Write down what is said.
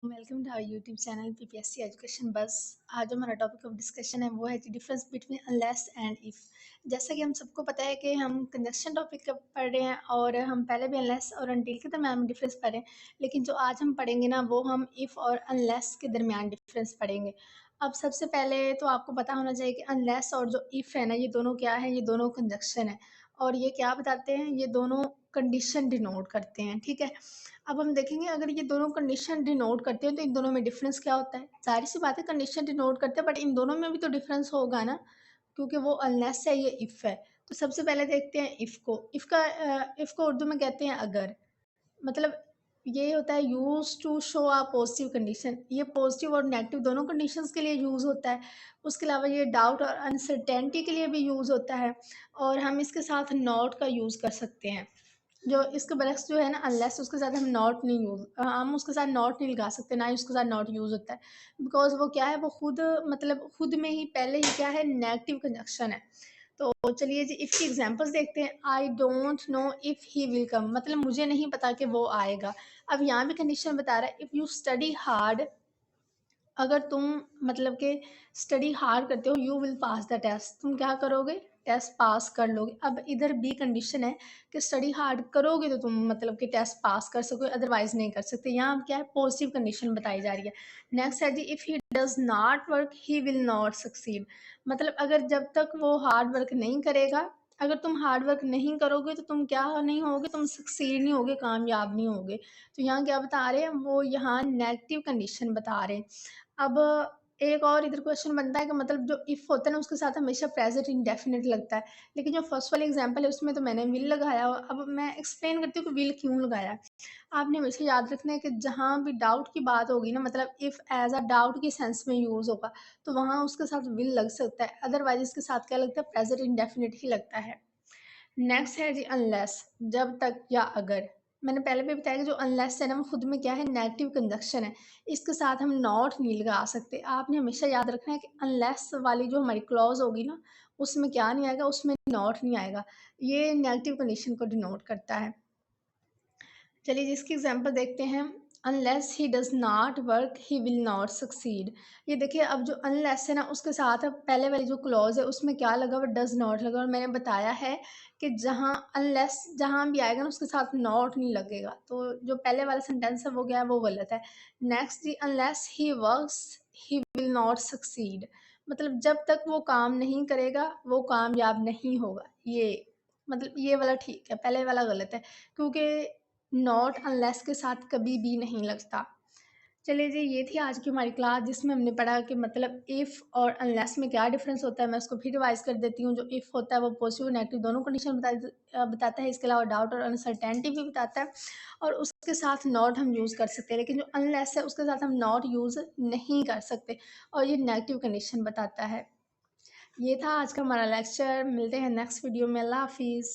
Welcome to our YouTube channel PPSC education बस। आज जो हमारा टॉपिक ऑफ डिस्कशन है वो है difference between unless and if. जैसा कि हम सबको पता है कि हम कंजक्शन टॉपिक पढ़ रहे हैं और हम पहले भी अनलेस और अनटिल के दरमियान डिफरेंस पढ़ रहे हैं, लेकिन जो आज हम पढ़ेंगे ना वो हम इफ़ और अनलेस के दरमियान डिफरेंस पढ़ेंगे। अब सबसे पहले तो आपको पता होना चाहिए कि अनलेस और जो इफ़ है ना, ये दोनों क्या है? ये दोनों कंजक्शन है और ये क्या बताते हैं? ये दोनों कंडीशन डिनोट करते हैं, ठीक है। अब हम देखेंगे अगर ये दोनों कंडीशन डिनोट करते हैं तो इन दोनों में डिफरेंस क्या होता है? ज़ाहिर-सी बात है कंडीशन डिनोट करते हैं, बट इन दोनों में भी तो डिफरेंस होगा ना, क्योंकि वो अनलेस है, ये इफ़ है। तो सबसे पहले देखते हैं इफ़ को। इफ़ को उर्दू में कहते हैं अगर। मतलब ये होता है use to show a positive condition. ये पॉजिटिव और नेगेटिव दोनों कंडीशंस के लिए यूज़ होता है। उसके अलावा ये डाउट और अनसर्टेनिटी के लिए भी यूज़ होता है और हम इसके साथ नॉट का यूज़ कर सकते हैं। जो इसके बरक्स जो है ना अनलेस, उसके साथ हम नॉट नहीं हम उसके साथ नॉट नहीं लगा सकते, ना ही उसके साथ नॉट यूज़ होता है। बिकॉज़ वो क्या है, वो खुद मतलब खुद में ही पहले ही क्या है, नेगेटिव कंजंक्शन है। तो चलिए जी इफ़ की एग्ज़ाम्पल्स देखते हैं। I don't know if he will come, मतलब मुझे नहीं पता कि वो आएगा। अब यहाँ भी कंडीशन बता रहा है इफ़ यू स्टडी हार्ड, अगर तुम मतलब कि स्टडी हार्ड करते हो you will pass the test, तुम क्या करोगे? टेस्ट पास कर लोगे। अब इधर बी कंडीशन है कि स्टडी हार्ड करोगे तो तुम मतलब कि टेस्ट पास कर सकोगे, अदरवाइज नहीं कर सकते। यहाँ क्या है, पॉजिटिव कंडीशन बताई जा रही है। नेक्स्ट है जी if he does not work he will not succeed. मतलब अगर जब तक वो हार्ड वर्क नहीं करेगा, अगर तुम हार्ड वर्क नहीं करोगे तो तुम क्या नहीं होगे, तुम सक्सीड नहीं होगे, कामयाब नहीं होगे। तो यहाँ क्या बता रहे हैं, वो यहाँ नेगेटिव कंडीशन बता रहे हैं। अब एक और इधर क्वेश्चन बनता है कि मतलब जो इफ़ होता है ना उसके साथ हमेशा प्रेजेंट इंडेफिनिट लगता है, लेकिन जो फर्स्ट वाली एग्जांपल है उसमें तो मैंने विल लगाया। और अब मैं एक्सप्लेन करती हूँ कि विल क्यों लगाया। आपने हमेशा याद रखना है कि जहाँ भी डाउट की बात होगी ना, मतलब इफ़ एज अ डाउट के सेंस में यूज़ होगा तो वहाँ उसके साथ विल लग सकता है, अदरवाइज इसके साथ क्या लगता है, प्रेजेंट इंडेफिनिट ही लगता है। नेक्स्ट है जी अनलेस, जब तक या अगर। मैंने पहले भी बताया कि जो अनलेस है ना वो खुद में क्या है, नेगेटिव कंजक्शन है। इसके साथ हम नॉट नहीं लगा सकते। आपने हमेशा याद रखना है कि अनलेस वाली जो हमारी क्लॉज होगी ना, उसमें क्या नहीं आएगा, उसमें नॉट नहीं आएगा। ये नेगेटिव कंडीशन को डिनोट करता है। चलिए जिसकी एग्जांपल देखते हैं। Unless he does not work he will not succeed. ये देखिए अब जो अनलेस है ना उसके साथ अब पहले वाली जो क्लॉज है उसमें क्या लगा हुआ, डज नॉट लगा। और मैंने बताया है कि जहाँ अनलेस जहाँ भी आएगा ना उसके साथ नॉट नहीं लगेगा, तो जो पहले वाला सेंटेंस है वो क्या है, वो गलत है। Next G unless he works he will not succeed. मतलब जब तक वो काम नहीं करेगा वो कामयाब नहीं होगा। ये मतलब ये वाला ठीक है, पहले वाला गलत है, क्योंकि नॉट अनलेस के साथ कभी भी नहीं लगता। चलिए जी ये थी आज की हमारी क्लास जिसमें हमने पढ़ा कि मतलब इफ़ और अनलेस में क्या डिफरेंस होता है। मैं उसको फिर रिवाइज कर देती हूँ। जो इफ़ होता है वो पॉजिटिव और नेगेटिव दोनों कंडीशन बताता है। इसके अलावा डाउट और अनसर्टेनिटी भी बताता है और उसके साथ नॉट हम यूज़ कर सकते हैं, लेकिन जो अनलेस है उसके साथ हम नॉट यूज़ नहीं कर सकते और ये नेगेटिव कंडीशन बताता है। ये था आज का हमारा लेक्चर। मिलते हैं नेक्स्ट वीडियो में। अल्लाह हाफिज़।